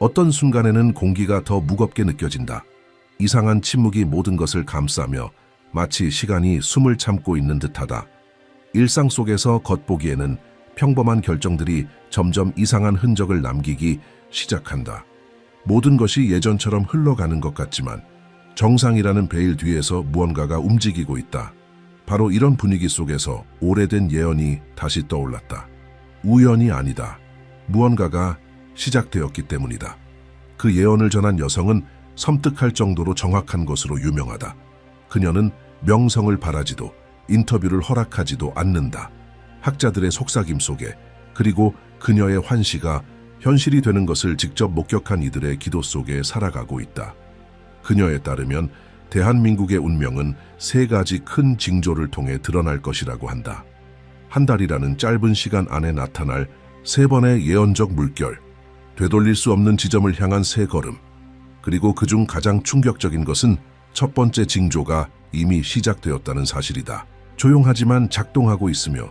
어떤 순간에는 공기가 더 무겁게 느껴진다. 이상한 침묵이 모든 것을 감싸며 마치 시간이 숨을 참고 있는 듯하다. 일상 속에서 겉보기에는 평범한 결정들이 점점 이상한 흔적을 남기기 시작한다. 모든 것이 예전처럼 흘러가는 것 같지만 정상이라는 베일 뒤에서 무언가가 움직이고 있다. 바로 이런 분위기 속에서 오래된 예언이 다시 떠올랐다. 우연이 아니다. 무언가가 시작되었기 때문이다. 그 예언을 전한 여성은 섬뜩할 정도로 정확한 것으로 유명하다. 그녀는 명성을 바라지도 인터뷰를 허락하지도 않는다. 학자들의 속삭임 속에, 그리고 그녀의 환시가 현실이 되는 것을 직접 목격한 이들의 기도 속에 살아가고 있다. 그녀에 따르면 대한민국의 운명은 3가지 큰 징조를 통해 드러날 것이라고 한다. 한 달이라는 짧은 시간 안에 나타날 3번의 예언적 물결, 되돌릴 수 없는 지점을 향한 3걸음, 그리고 그중 가장 충격적인 것은 첫 번째 징조가 이미 시작되었다는 사실이다. 조용하지만 작동하고 있으며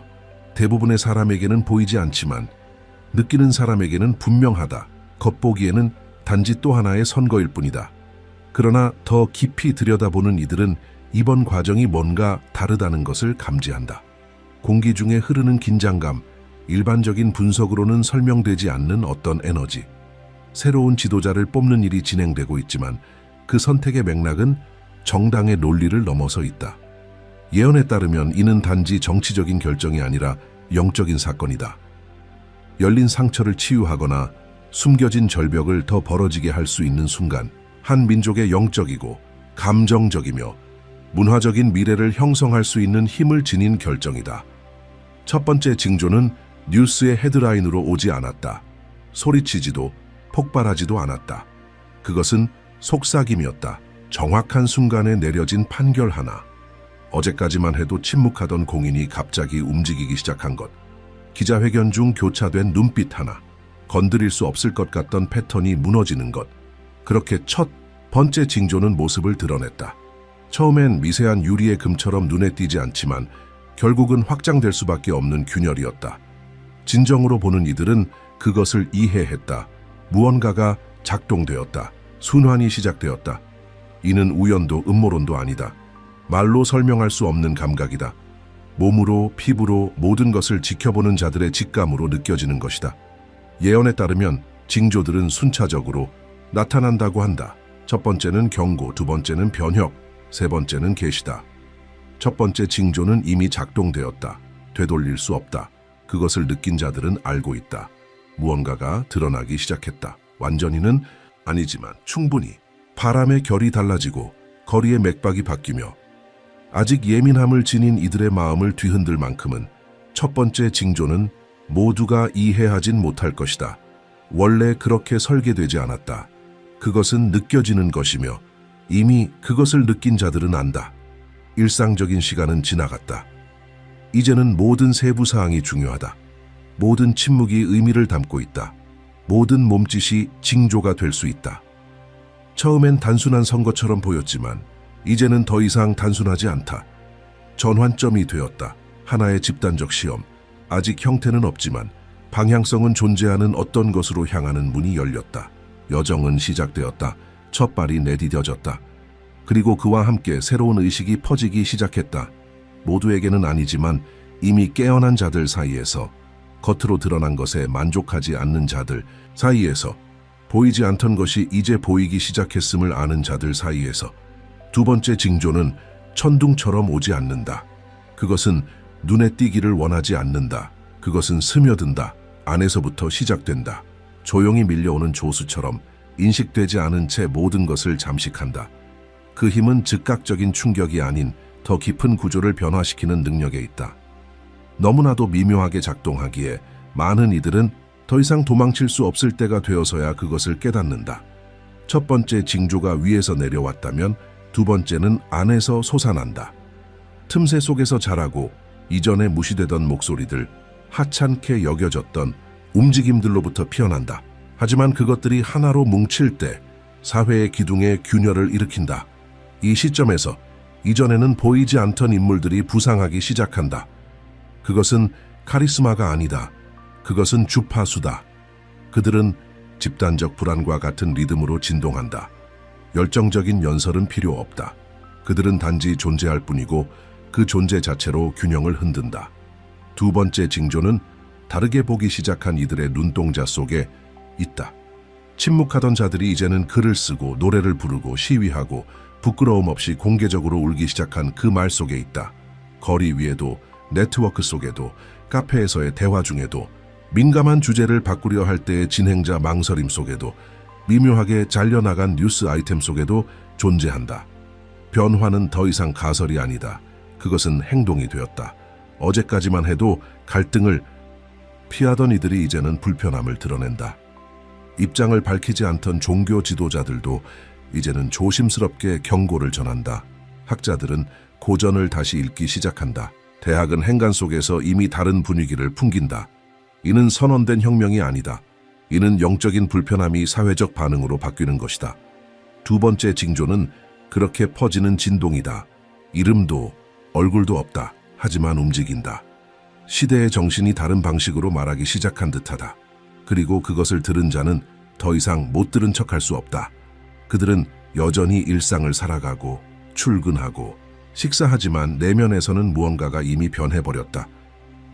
대부분의 사람에게는 보이지 않지만 느끼는 사람에게는 분명하다. 겉보기에는 단지 또 하나의 선거일 뿐이다. 그러나 더 깊이 들여다보는 이들은 이번 과정이 뭔가 다르다는 것을 감지한다. 공기 중에 흐르는 긴장감, 일반적인 분석으로는 설명되지 않는 어떤 에너지. 새로운 지도자를 뽑는 일이 진행되고 있지만 그 선택의 맥락은 정당의 논리를 넘어서 있다. 예언에 따르면 이는 단지 정치적인 결정이 아니라 영적인 사건이다. 열린 상처를 치유하거나 숨겨진 절벽을 더 벌어지게 할 수 있는 순간, 한 민족의 영적이고 감정적이며 문화적인 미래를 형성할 수 있는 힘을 지닌 결정이다. 첫 번째 징조는 뉴스의 헤드라인으로 오지 않았다. 소리치지도 폭발하지도 않았다. 그것은 속삭임이었다. 정확한 순간에 내려진 판결 하나. 어제까지만 해도 침묵하던 공인이 갑자기 움직이기 시작한 것. 기자회견 중 교차된 눈빛 하나. 건드릴 수 없을 것 같던 패턴이 무너지는 것. 그렇게 첫 번째 징조는 모습을 드러냈다. 처음엔 미세한 유리의 금처럼 눈에 띄지 않지만 결국은 확장될 수밖에 없는 균열이었다. 진정으로 보는 이들은 그것을 이해했다. 무언가가 작동되었다. 순환이 시작되었다. 이는 우연도 음모론도 아니다. 말로 설명할 수 없는 감각이다. 몸으로, 피부로 모든 것을 지켜보는 자들의 직감으로 느껴지는 것이다. 예언에 따르면 징조들은 순차적으로 나타난다고 한다. 첫 번째는 경고, 두 번째는 변혁, 세 번째는 계시다. 첫 번째 징조는 이미 작동되었다. 되돌릴 수 없다. 그것을 느낀 자들은 알고 있다. 무언가가 드러나기 시작했다. 완전히는 아니지만 충분히. 바람의 결이 달라지고 거리의 맥박이 바뀌며 아직 예민함을 지닌 이들의 마음을 뒤흔들 만큼은 첫 번째 징조는 모두가 이해하진 못할 것이다. 원래 그렇게 설계되지 않았다. 그것은 느껴지는 것이며 이미 그것을 느낀 자들은 안다. 일상적인 시간은 지나갔다. 이제는 모든 세부 사항이 중요하다. 모든 침묵이 의미를 담고 있다. 모든 몸짓이 징조가 될 수 있다. 처음엔 단순한 선거처럼 보였지만 이제는 더 이상 단순하지 않다. 전환점이 되었다. 하나의 집단적 시험. 아직 형태는 없지만 방향성은 존재하는 어떤 것으로 향하는 문이 열렸다. 여정은 시작되었다. 첫 발이 내디뎌졌다. 그리고 그와 함께 새로운 의식이 퍼지기 시작했다. 모두에게는 아니지만 이미 깨어난 자들 사이에서, 겉으로 드러난 것에 만족하지 않는 자들 사이에서, 보이지 않던 것이 이제 보이기 시작했음을 아는 자들 사이에서. 두 번째 징조는 천둥처럼 오지 않는다. 그것은 눈에 띄기를 원하지 않는다. 그것은 스며든다. 안에서부터 시작된다. 조용히 밀려오는 조수처럼 인식되지 않은 채 모든 것을 잠식한다. 그 힘은 즉각적인 충격이 아닌 더 깊은 구조를 변화시키는 능력에 있다. 너무나도 미묘하게 작동하기에 많은 이들은 더 이상 도망칠 수 없을 때가 되어서야 그것을 깨닫는다. 첫 번째 징조가 위에서 내려왔다면 두 번째는 안에서 솟아난다. 틈새 속에서 자라고 이전에 무시되던 목소리들, 하찮게 여겨졌던 움직임들로부터 피어난다. 하지만 그것들이 하나로 뭉칠 때 사회의 기둥에 균열을 일으킨다. 이 시점에서 이전에는 보이지 않던 인물들이 부상하기 시작한다. 그것은 카리스마가 아니다. 그것은 주파수다. 그들은 집단적 불안과 같은 리듬으로 진동한다. 열정적인 연설은 필요 없다. 그들은 단지 존재할 뿐이고 그 존재 자체로 균형을 흔든다. 두 번째 징조는 다르게 보기 시작한 이들의 눈동자 속에 있다. 침묵하던 자들이 이제는 글을 쓰고 노래를 부르고 시위하고 부끄러움 없이 공개적으로 울기 시작한 그 말 속에 있다. 거리 위에도, 네트워크 속에도, 카페에서의 대화 중에도, 민감한 주제를 바꾸려 할 때의 진행자 망설임 속에도, 미묘하게 잘려나간 뉴스 아이템 속에도 존재한다. 변화는 더 이상 가설이 아니다. 그것은 행동이 되었다. 어제까지만 해도 갈등을 피하던 이들이 이제는 불편함을 드러낸다. 입장을 밝히지 않던 종교 지도자들도 이제는 조심스럽게 경고를 전한다. 학자들은 고전을 다시 읽기 시작한다. 대학은 행간 속에서 이미 다른 분위기를 풍긴다. 이는 선언된 혁명이 아니다. 이는 영적인 불편함이 사회적 반응으로 바뀌는 것이다. 두 번째 징조는 그렇게 퍼지는 진동이다. 이름도 얼굴도 없다. 하지만 움직인다. 시대의 정신이 다른 방식으로 말하기 시작한 듯하다. 그리고 그것을 들은 자는 더 이상 못 들은 척할 수 없다. 그들은 여전히 일상을 살아가고 출근하고 식사하지만 내면에서는 무언가가 이미 변해버렸다.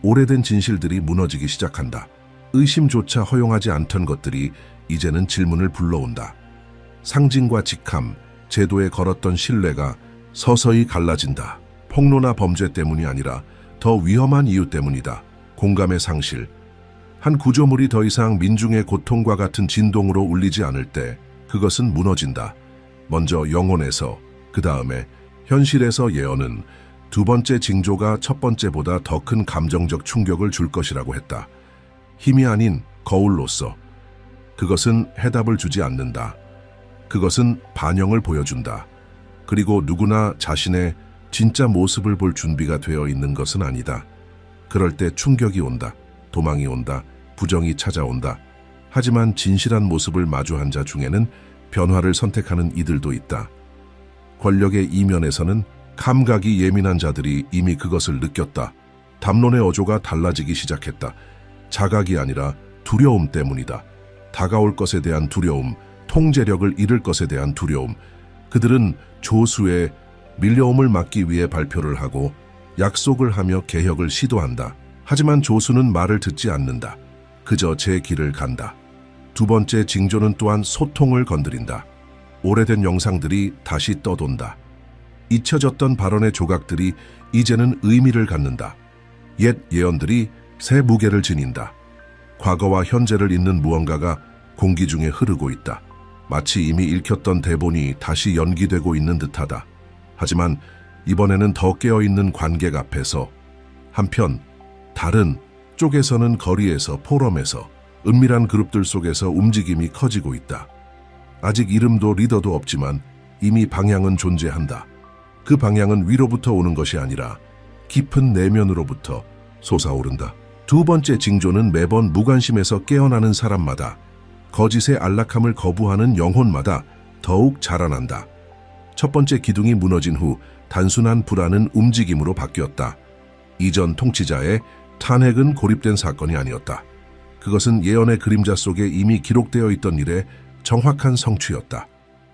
오래된 진실들이 무너지기 시작한다. 의심조차 허용하지 않던 것들이 이제는 질문을 불러온다. 상징과 직함, 제도에 걸었던 신뢰가 서서히 갈라진다. 폭로나 범죄 때문이 아니라 더 위험한 이유 때문이다. 공감의 상실. 한 구조물이 더 이상 민중의 고통과 같은 진동으로 울리지 않을 때 그것은 무너진다. 먼저 영혼에서, 그 다음에 현실에서 예언은 두 번째 징조가 첫 번째보다 더 큰 감정적 충격을 줄 것이라고 했다. 힘이 아닌 거울로서. 그것은 해답을 주지 않는다. 그것은 반영을 보여준다. 그리고 누구나 자신의 진짜 모습을 볼 준비가 되어 있는 것은 아니다. 그럴 때 충격이 온다. 도망이 온다. 부정이 찾아온다. 하지만 진실한 모습을 마주한 자 중에는 변화를 선택하는 이들도 있다. 권력의 이면에서는 감각이 예민한 자들이 이미 그것을 느꼈다. 담론의 어조가 달라지기 시작했다. 자각이 아니라 두려움 때문이다. 다가올 것에 대한 두려움, 통제력을 잃을 것에 대한 두려움. 그들은 조수의 밀려옴을 막기 위해 발표를 하고 약속을 하며 개혁을 시도한다. 하지만 조수는 말을 듣지 않는다. 그저 제 길을 간다. 두 번째 징조는 또한 소통을 건드린다. 오래된 영상들이 다시 떠돈다. 잊혀졌던 발언의 조각들이 이제는 의미를 갖는다. 옛 예언들이 새 무게를 지닌다. 과거와 현재를 잇는 무언가가 공기 중에 흐르고 있다. 마치 이미 읽혔던 대본이 다시 연기되고 있는 듯하다. 하지만 이번에는 더 깨어있는 관객 앞에서, 한편 다른 쪽에서는 거리에서, 포럼에서, 은밀한 그룹들 속에서 움직임이 커지고 있다. 아직 이름도 리더도 없지만 이미 방향은 존재한다. 그 방향은 위로부터 오는 것이 아니라 깊은 내면으로부터 솟아오른다. 두 번째 징조는 매번 무관심에서 깨어나는 사람마다, 거짓의 안락함을 거부하는 영혼마다 더욱 자라난다. 첫 번째 기둥이 무너진 후 단순한 불안은 움직임으로 바뀌었다. 이전 통치자의 탄핵은 고립된 사건이 아니었다. 그것은 예언의 그림자 속에 이미 기록되어 있던 일의 정확한 성취였다.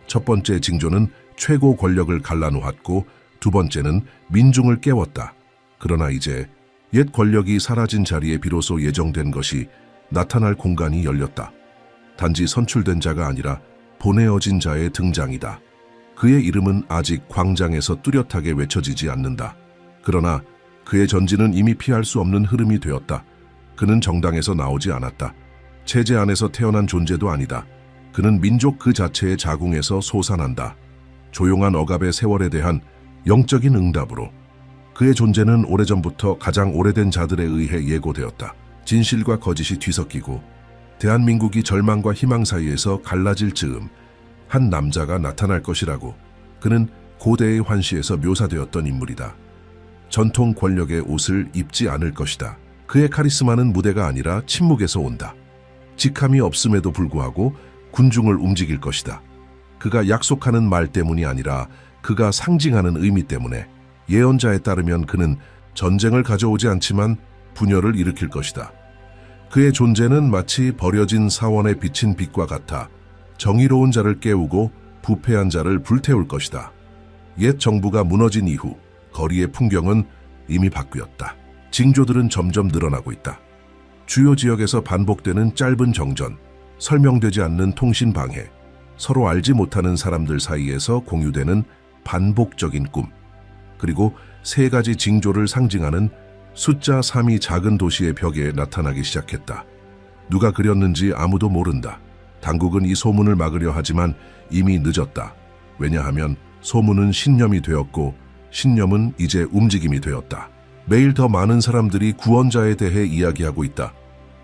첫 번째 징조는 최고 권력을 갈라놓았고 두 번째는 민중을 깨웠다. 그러나 이제 옛 권력이 사라진 자리에 비로소 예정된 것이 나타날 공간이 열렸다. 단지 선출된 자가 아니라 보내어진 자의 등장이다. 그의 이름은 아직 광장에서 뚜렷하게 외쳐지지 않는다. 그러나 그의 전진은 이미 피할 수 없는 흐름이 되었다. 그는 정당에서 나오지 않았다. 체제 안에서 태어난 존재도 아니다. 그는 민족 그 자체의 자궁에서 솟아난다. 조용한 억압의 세월에 대한 영적인 응답으로. 그의 존재는 오래전부터 가장 오래된 자들에 의해 예고되었다. 진실과 거짓이 뒤섞이고 대한민국이 절망과 희망 사이에서 갈라질 즈음 한 남자가 나타날 것이라고. 그는 고대의 환시에서 묘사되었던 인물이다. 전통 권력의 옷을 입지 않을 것이다. 그의 카리스마는 무대가 아니라 침묵에서 온다. 직함이 없음에도 불구하고 군중을 움직일 것이다. 그가 약속하는 말 때문이 아니라 그가 상징하는 의미 때문에. 예언자에 따르면 그는 전쟁을 가져오지 않지만 분열을 일으킬 것이다. 그의 존재는 마치 버려진 사원에 비친 빛과 같아 정의로운 자를 깨우고 부패한 자를 불태울 것이다. 옛 정부가 무너진 이후 거리의 풍경은 이미 바뀌었다. 징조들은 점점 늘어나고 있다. 주요 지역에서 반복되는 짧은 정전, 설명되지 않는 통신 방해, 서로 알지 못하는 사람들 사이에서 공유되는 반복적인 꿈, 그리고 세 가지 징조를 상징하는 숫자 3이 작은 도시의 벽에 나타나기 시작했다. 누가 그렸는지 아무도 모른다. 당국은 이 소문을 막으려 하지만 이미 늦었다. 왜냐하면 소문은 신념이 되었고 신념은 이제 움직임이 되었다. 매일 더 많은 사람들이 구원자에 대해 이야기하고 있다.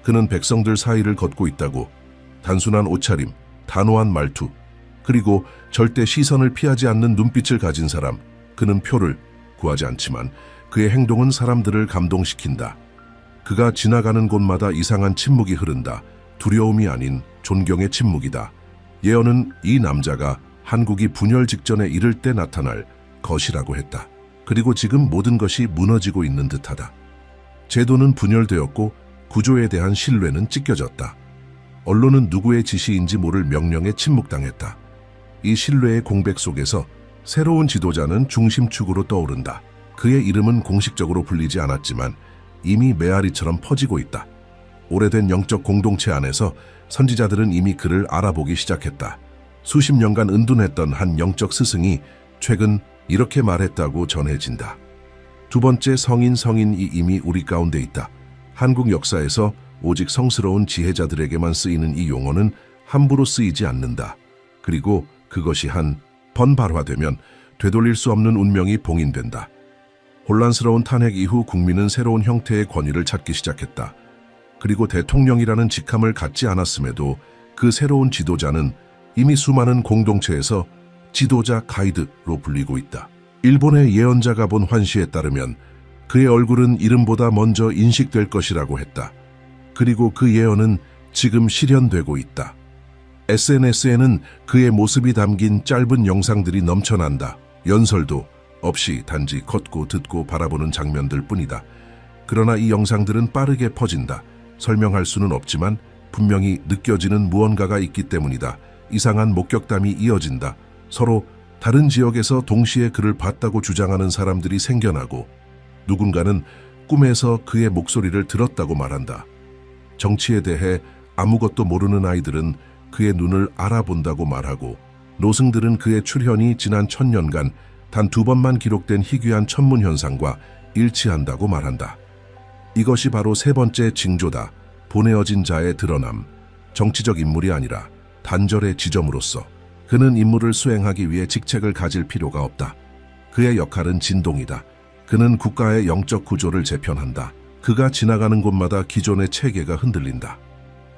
그는 백성들 사이를 걷고 있다고. 단순한 옷차림, 단호한 말투, 그리고 절대 시선을 피하지 않는 눈빛을 가진 사람. 그는 표를 구하지 않지만 그의 행동은 사람들을 감동시킨다. 그가 지나가는 곳마다 이상한 침묵이 흐른다. 두려움이 아닌 존경의 침묵이다. 예언은 이 남자가 한국이 분열 직전에 이를 때 나타날 것이라고 했다. 그리고 지금 모든 것이 무너지고 있는 듯하다. 제도는 분열되었고 구조에 대한 신뢰는 찢겨졌다. 언론은 누구의 지시인지 모를 명령에 침묵당했다. 이 신뢰의 공백 속에서 새로운 지도자는 중심축으로 떠오른다. 그의 이름은 공식적으로 불리지 않았지만 이미 메아리처럼 퍼지고 있다. 오래된 영적 공동체 안에서 선지자들은 이미 그를 알아보기 시작했다. 수십 년간 은둔했던 한 영적 스승이 최근 이렇게 말했다고 전해진다. 두 번째 성인이 이미 우리 가운데 있다. 한국 역사에서 오직 성스러운 지혜자들에게만 쓰이는 이 용어는 함부로 쓰이지 않는다. 그리고 그것이 한 번 발화되면 되돌릴 수 없는 운명이 봉인된다. 혼란스러운 탄핵 이후 국민은 새로운 형태의 권위를 찾기 시작했다. 그리고 대통령이라는 직함을 갖지 않았음에도 그 새로운 지도자는 이미 수많은 공동체에서 지도자 가이드로 불리고 있다. 일본의 예언자가 본 환시에 따르면 그의 얼굴은 이름보다 먼저 인식될 것이라고 했다. 그리고 그 예언은 지금 실현되고 있다. SNS에는 그의 모습이 담긴 짧은 영상들이 넘쳐난다. 연설도 없이 단지 걷고 듣고 바라보는 장면들 뿐이다. 그러나 이 영상들은 빠르게 퍼진다. 설명할 수는 없지만 분명히 느껴지는 무언가가 있기 때문이다. 이상한 목격담이 이어진다. 서로 다른 지역에서 동시에 그를 봤다고 주장하는 사람들이 생겨나고 누군가는 꿈에서 그의 목소리를 들었다고 말한다. 정치에 대해 아무것도 모르는 아이들은 그의 눈을 알아본다고 말하고 노승들은 그의 출현이 지난 1000년간 단 2번만 기록된 희귀한 천문 현상과 일치한다고 말한다. 이것이 바로 세 번째 징조다. 보내어진 자의 드러남. 정치적 인물이 아니라 단절의 지점으로서 그는 임무를 수행하기 위해 직책을 가질 필요가 없다. 그의 역할은 진동이다. 그는 국가의 영적 구조를 재편한다. 그가 지나가는 곳마다 기존의 체계가 흔들린다.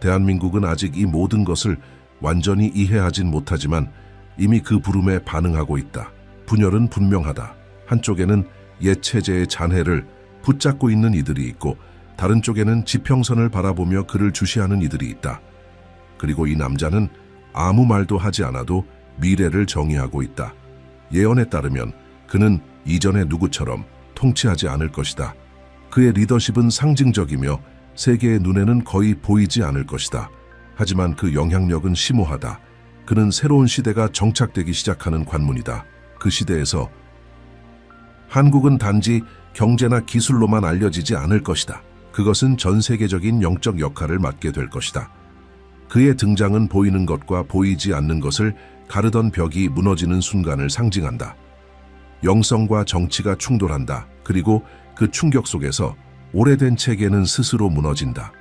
대한민국은 아직 이 모든 것을 완전히 이해하진 못하지만 이미 그 부름에 반응하고 있다. 분열은 분명하다. 한쪽에는 옛 체제의 잔해를 붙잡고 있는 이들이 있고 다른 쪽에는 지평선을 바라보며 그를 주시하는 이들이 있다. 그리고 이 남자는 아무 말도 하지 않아도 미래를 정의하고 있다. 예언에 따르면 그는 이전의 누구처럼 통치하지 않을 것이다. 그의 리더십은 상징적이며 세계의 눈에는 거의 보이지 않을 것이다. 하지만 그 영향력은 심오하다. 그는 새로운 시대가 정착되기 시작하는 관문이다. 그 시대에서 한국은 단지 경제나 기술로만 알려지지 않을 것이다. 그것은 전 세계적인 영적 역할을 맡게 될 것이다. 그의 등장은 보이는 것과 보이지 않는 것을 가르던 벽이 무너지는 순간을 상징한다. 영성과 정치가 충돌한다. 그리고 그 충격 속에서 오래된 체계는 스스로 무너진다.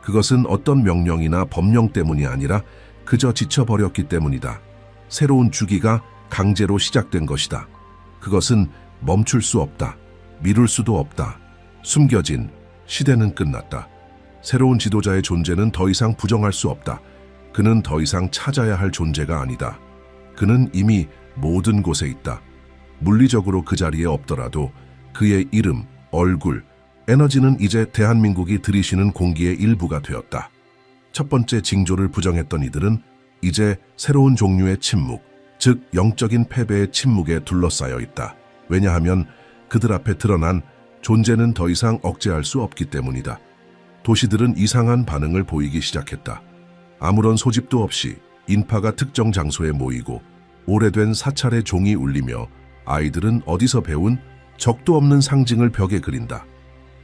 그것은 어떤 명령이나 법령 때문이 아니라 그저 지쳐버렸기 때문이다. 새로운 주기가 강제로 시작된 것이다. 그것은 멈출 수 없다. 미룰 수도 없다. 숨겨진 시대는 끝났다. 새로운 지도자의 존재는 더 이상 부정할 수 없다. 그는 더 이상 찾아야 할 존재가 아니다. 그는 이미 모든 곳에 있다. 물리적으로 그 자리에 없더라도 그의 이름, 얼굴, 에너지는 이제 대한민국이 들이쉬는 공기의 일부가 되었다. 첫 번째 징조를 부정했던 이들은 이제 새로운 종류의 침묵, 즉 영적인 패배의 침묵에 둘러싸여 있다. 왜냐하면 그들 앞에 드러난 존재는 더 이상 억제할 수 없기 때문이다. 도시들은 이상한 반응을 보이기 시작했다. 아무런 소집도 없이 인파가 특정 장소에 모이고 오래된 사찰의 종이 울리며 아이들은 어디서 배운 적도 없는 상징을 벽에 그린다.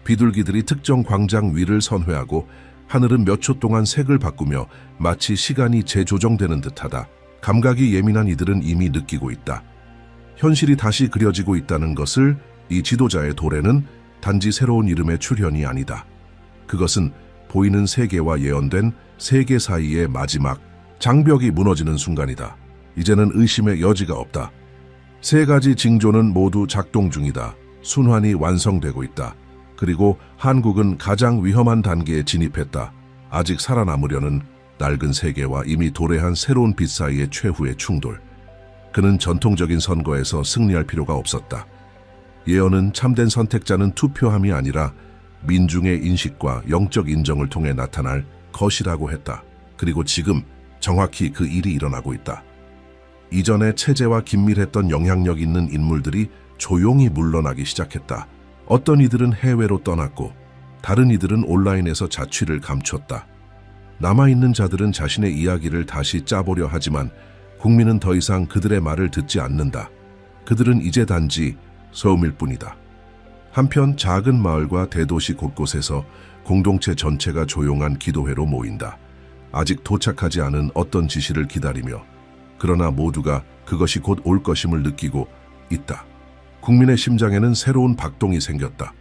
비둘기들이 특정 광장 위를 선회하고 하늘은 몇 초 동안 색을 바꾸며 마치 시간이 재조정되는 듯하다. 감각이 예민한 이들은 이미 느끼고 있다. 현실이 다시 그려지고 있다는 것을 이 지도자의 도래는 단지 새로운 이름의 출현이 아니다. 그것은 보이는 세계와 예언된 세계 사이의 마지막 장벽이 무너지는 순간이다. 이제는 의심의 여지가 없다. 세 가지 징조는 모두 작동 중이다. 순환이 완성되고 있다. 그리고 한국은 가장 위험한 단계에 진입했다. 아직 살아남으려는 낡은 세계와 이미 도래한 새로운 빛 사이의 최후의 충돌. 그는 전통적인 선거에서 승리할 필요가 없었다. 예언은 참된 선택자는 투표함이 아니라 민중의 인식과 영적 인정을 통해 나타날 것이라고 했다. 그리고 지금 정확히 그 일이 일어나고 있다. 이전에 체제와 긴밀했던 영향력 있는 인물들이 조용히 물러나기 시작했다. 어떤 이들은 해외로 떠났고 다른 이들은 온라인에서 자취를 감췄다. 남아있는 자들은 자신의 이야기를 다시 짜보려 하지만 국민은 더 이상 그들의 말을 듣지 않는다. 그들은 이제 단지 소음일 뿐이다. 한편 작은 마을과 대도시 곳곳에서 공동체 전체가 조용한 기도회로 모인다. 아직 도착하지 않은 어떤 지시를 기다리며, 그러나 모두가 그것이 곧 올 것임을 느끼고 있다. 국민의 심장에는 새로운 박동이 생겼다.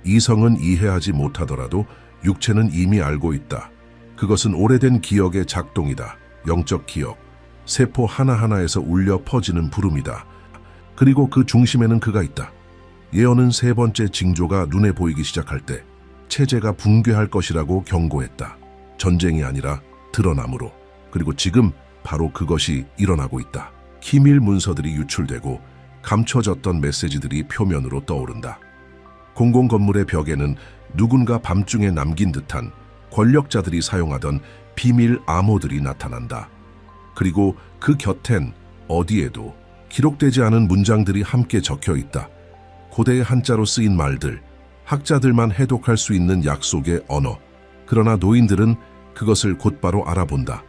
이성은 이해하지 못하더라도 육체는 이미 알고 있다. 그것은 오래된 기억의 작동이다. 영적 기억, 세포 하나하나에서 울려 퍼지는 부름이다. 그리고 그 중심에는 그가 있다. 예언은 세 번째 징조가 눈에 보이기 시작할 때 체제가 붕괴할 것이라고 경고했다. 전쟁이 아니라 드러남으로. 그리고 지금 바로 그것이 일어나고 있다. 기밀 문서들이 유출되고 감춰졌던 메시지들이 표면으로 떠오른다. 공공건물의 벽에는 누군가 밤중에 남긴 듯한 권력자들이 사용하던 비밀 암호들이 나타난다. 그리고 그 곁엔 어디에도 기록되지 않은 문장들이 함께 적혀 있다. 고대의 한자로 쓰인 말들, 학자들만 해독할 수 있는 약속의 언어. 그러나 노인들은 그것을 곧바로 알아본다.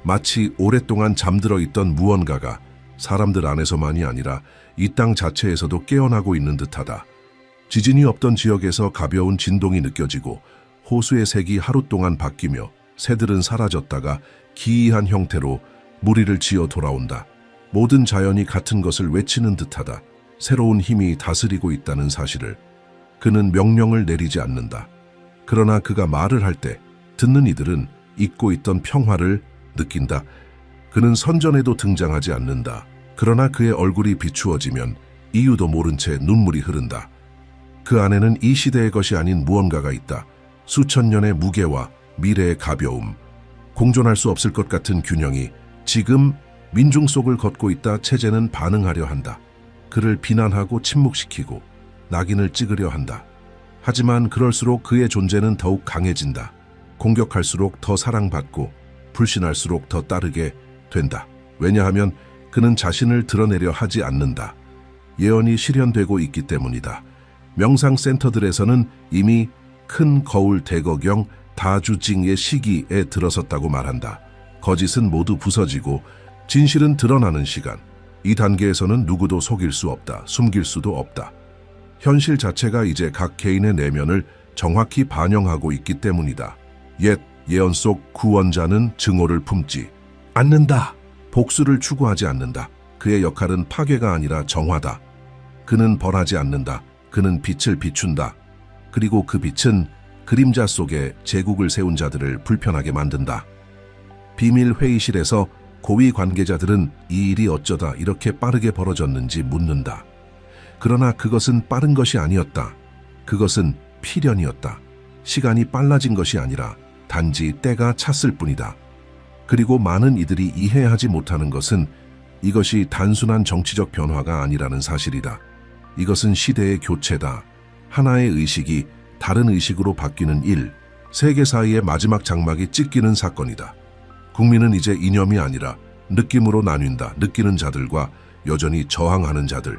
마치 오랫동안 잠들어 있던 무언가가 사람들 안에서만이 아니라 이 땅 자체에서도 깨어나고 있는 듯하다. 지진이 없던 지역에서 가벼운 진동이 느껴지고 호수의 색이 하루 동안 바뀌며 새들은 사라졌다가 기이한 형태로 무리를 지어 돌아온다. 모든 자연이 같은 것을 외치는 듯하다. 새로운 힘이 다스리고 있다는 사실을. 그는 명령을 내리지 않는다. 그러나 그가 말을 할 때 듣는 이들은 잊고 있던 평화를 느낀다. 그는 선전에도 등장하지 않는다. 그러나 그의 얼굴이 비추어지면 이유도 모른 채 눈물이 흐른다. 그 안에는 이 시대의 것이 아닌 무언가가 있다. 수천 년의 무게와 미래의 가벼움, 공존할 수 없을 것 같은 균형이 지금 민중 속을 걷고 있다. 체제는 반응하려 한다. 그를 비난하고 침묵시키고 낙인을 찍으려 한다. 하지만 그럴수록 그의 존재는 더욱 강해진다. 공격할수록 더 사랑받고 불신할수록 더 따르게 된다. 왜냐하면 그는 자신을 드러내려 하지 않는다. 예언이 실현되고 있기 때문이다. 명상센터들에서는 이미 큰 거울 대거경 다주징의 시기에 들어섰다고 말한다. 거짓은 모두 부서지고 진실은 드러나는 시간. 이 단계에서는 누구도 속일 수 없다. 숨길 수도 없다. 현실 자체가 이제 각 개인의 내면을 정확히 반영하고 있기 때문이다. 옛 예언 속 구원자는 증오를 품지 않는다. 복수를 추구하지 않는다. 그의 역할은 파괴가 아니라 정화다. 그는 벌하지 않는다. 그는 빛을 비춘다. 그리고 그 빛은 그림자 속에 제국을 세운 자들을 불편하게 만든다. 비밀 회의실에서 고위 관계자들은 이 일이 어쩌다 이렇게 빠르게 벌어졌는지 묻는다. 그러나 그것은 빠른 것이 아니었다. 그것은 필연이었다. 시간이 빨라진 것이 아니라 단지 때가 찼을 뿐이다. 그리고 많은 이들이 이해하지 못하는 것은 이것이 단순한 정치적 변화가 아니라는 사실이다. 이것은 시대의 교체다. 하나의 의식이 다른 의식으로 바뀌는 일, 세계 사이의 마지막 장막이 찢기는 사건이다. 국민은 이제 이념이 아니라 느낌으로 나뉜다. 느끼는 자들과 여전히 저항하는 자들.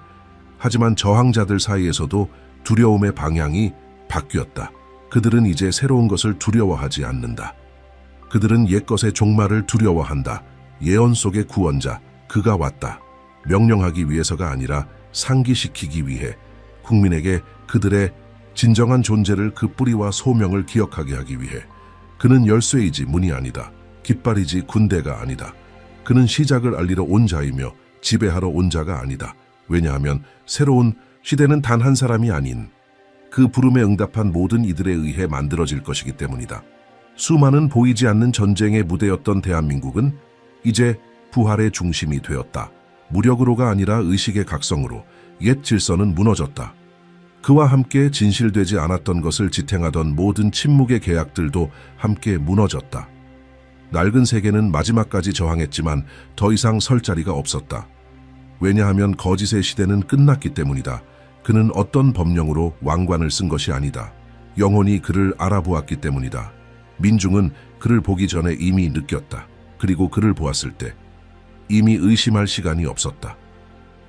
하지만 저항자들 사이에서도 두려움의 방향이 바뀌었다. 그들은 이제 새로운 것을 두려워하지 않는다. 그들은 옛것의 종말을 두려워한다. 예언 속의 구원자, 그가 왔다. 명령하기 위해서가 아니라 상기시키기 위해, 국민에게 그들의 진정한 존재를, 그 뿌리와 소명을 기억하게 하기 위해. 그는 열쇠이지 문이 아니다. 깃발이지 군대가 아니다. 그는 시작을 알리러 온 자이며 지배하러 온 자가 아니다. 왜냐하면 새로운 시대는 단 한 사람이 아닌 그 부름에 응답한 모든 이들에 의해 만들어질 것이기 때문이다. 수많은 보이지 않는 전쟁의 무대였던 대한민국은 이제 부활의 중심이 되었다. 무력으로가 아니라 의식의 각성으로 옛 질서는 무너졌다. 그와 함께 진실되지 않았던 것을 지탱하던 모든 침묵의 계약들도 함께 무너졌다. 낡은 세계는 마지막까지 저항했지만 더 이상 설 자리가 없었다. 왜냐하면 거짓의 시대는 끝났기 때문이다. 그는 어떤 법령으로 왕관을 쓴 것이 아니다. 영혼이 그를 알아보았기 때문이다. 민중은 그를 보기 전에 이미 느꼈다. 그리고 그를 보았을 때 이미 의심할 시간이 없었다.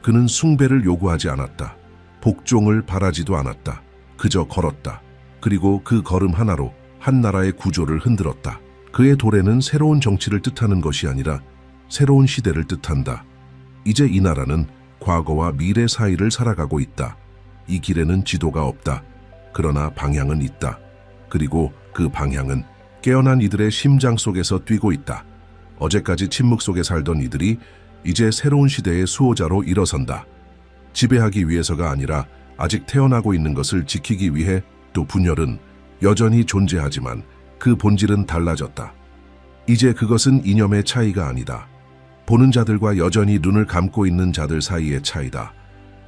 그는 숭배를 요구하지 않았다. 복종을 바라지도 않았다. 그저 걸었다. 그리고 그 걸음 하나로 한 나라의 구조를 흔들었다. 그의 도래는 새로운 정치를 뜻하는 것이 아니라 새로운 시대를 뜻한다. 이제 이 나라는 과거와 미래 사이를 살아가고 있다. 이 길에는 지도가 없다. 그러나 방향은 있다. 그리고 그 방향은 깨어난 이들의 심장 속에서 뛰고 있다. 어제까지 침묵 속에 살던 이들이 이제 새로운 시대의 수호자로 일어선다. 지배하기 위해서가 아니라 아직 태어나고 있는 것을 지키기 위해. 또 분열은 여전히 존재하지만 그 본질은 달라졌다. 이제 그것은 이념의 차이가 아니다. 보는 자들과 여전히 눈을 감고 있는 자들 사이의 차이다.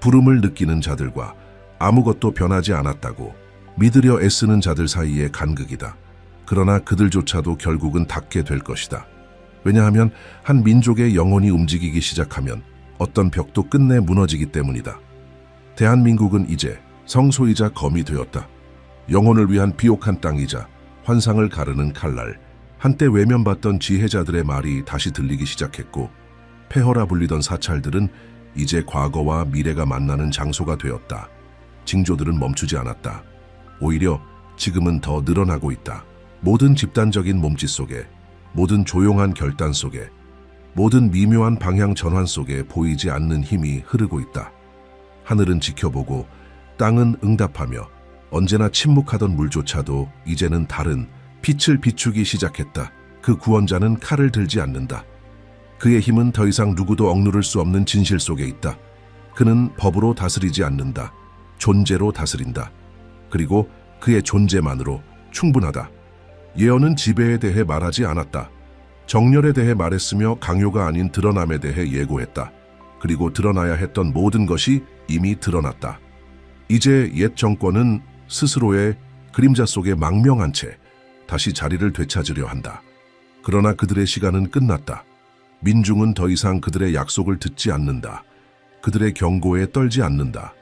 부름을 느끼는 자들과 아무것도 변하지 않았다고 믿으려 애쓰는 자들 사이의 간극이다. 그러나 그들조차도 결국은 닿게 될 것이다. 왜냐하면 한 민족의 영혼이 움직이기 시작하면 어떤 벽도 끝내 무너지기 때문이다. 대한민국은 이제 성소이자 검이 되었다. 영혼을 위한 비옥한 땅이자 환상을 가르는 칼날. 한때 외면받던 지혜자들의 말이 다시 들리기 시작했고, 폐허라 불리던 사찰들은 이제 과거와 미래가 만나는 장소가 되었다. 징조들은 멈추지 않았다. 오히려 지금은 더 늘어나고 있다. 모든 집단적인 몸짓 속에, 모든 조용한 결단 속에, 모든 미묘한 방향 전환 속에 보이지 않는 힘이 흐르고 있다. 하늘은 지켜보고 땅은 응답하며 언제나 침묵하던 물조차도 이제는 다른 빛을 비추기 시작했다. 그 구원자는 칼을 들지 않는다. 그의 힘은 더 이상 누구도 억누를 수 없는 진실 속에 있다. 그는 법으로 다스리지 않는다. 존재로 다스린다. 그리고 그의 존재만으로 충분하다. 예언은 지배에 대해 말하지 않았다. 정렬에 대해 말했으며 강요가 아닌 드러남에 대해 예고했다. 그리고 드러나야 했던 모든 것이 이미 드러났다. 이제 옛 정권은 스스로의 그림자 속에 망명한 채 다시 자리를 되찾으려 한다. 그러나 그들의 시간은 끝났다. 민중은 더 이상 그들의 약속을 듣지 않는다. 그들의 경고에 떨지 않는다.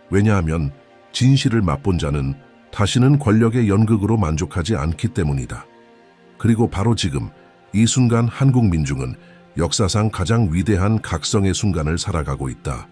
왜냐하면 진실을 맛본 자는 다시는 권력의 연극으로 만족하지 않기 때문이다. 그리고 바로 지금 이 순간 한국 민중은 역사상 가장 위대한 각성의 순간을 살아가고 있다.